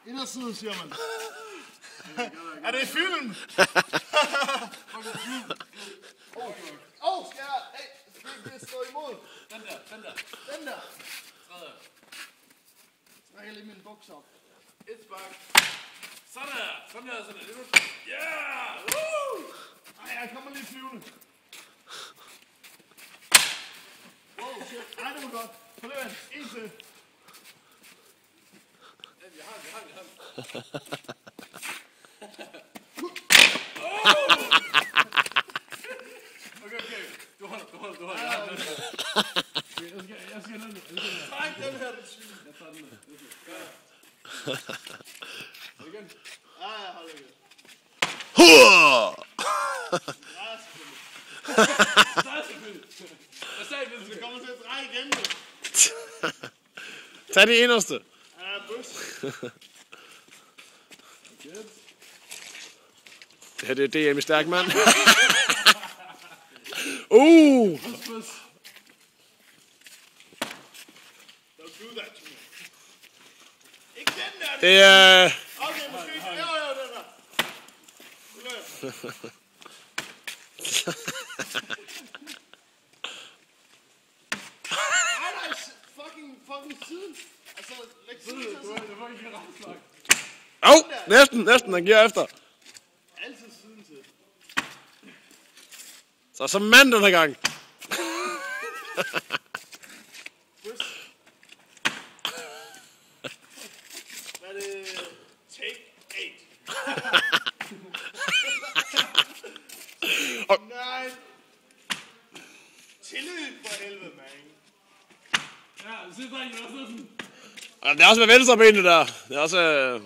Inderside, siger man. Er det film? Skal jeg stå imod? Den der. Den der. Trækker lige min buks op. Et spark. Sådan der. Yeah! Woo! Ej, jeg kommer lige flyvende. Wow, shit. Ej, det var godt. Prøv lige en til. Jeg har Okay. Du holder. Jeg skal ned. Træk den her, du svin. Jeg tager den ned. Gør det. Igen. Jeg holder igen. Hvad sagde vi? Det kommer til at dreje igen, nu. Tag det inderste. Ja, bøs. Det her det er DM i stærk mand. Bøs. Don't do that to me. Ikke den der. Det er... Okay, måske ikke. Jo, den der. Nej, fucking siden. Altså, læg siden til siden. Det var ikke en ret slag. Næsten, han giver efter. Altid siden til. Så som mand den her gang. Bøs. Hvad er det? Take 8. Nej. Tillid for helvede, man. Ja, det sidder ikke også sådan. Det er også med venstre ben, det der. Det er også...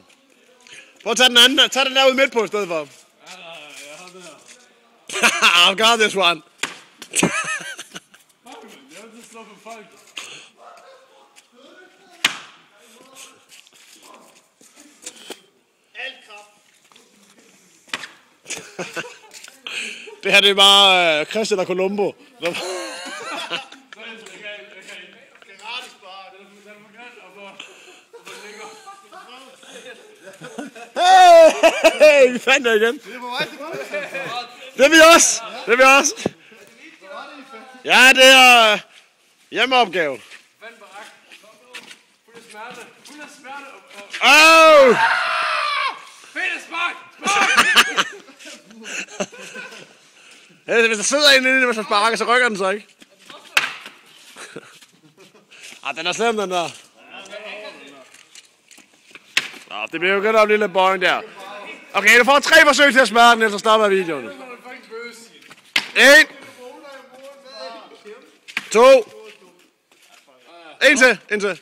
Prøv at tage den anden. Tag den der ud midt på i stedet for. Ja, jeg har det her. I've got this one. Fuck, man. Jeg har til slå på folk. Alt kraft. Det her det er bare Christian og Columbo. Gratis bare. Hey, vi fandt det igen. Det er på vej tilbage. Det er vi også. Ja, det er hjemmeopgave. Vand barak. Fuld af smerte. Fedt spark! Hvis der sidder en inde i den barak, så rykker den så ikke. Den er slem, den der. Det bliver jo godt op lille boing der. Okay, du får 3 forsøg til at smøre den, ellers så stopper videoen. 1. 2. En til.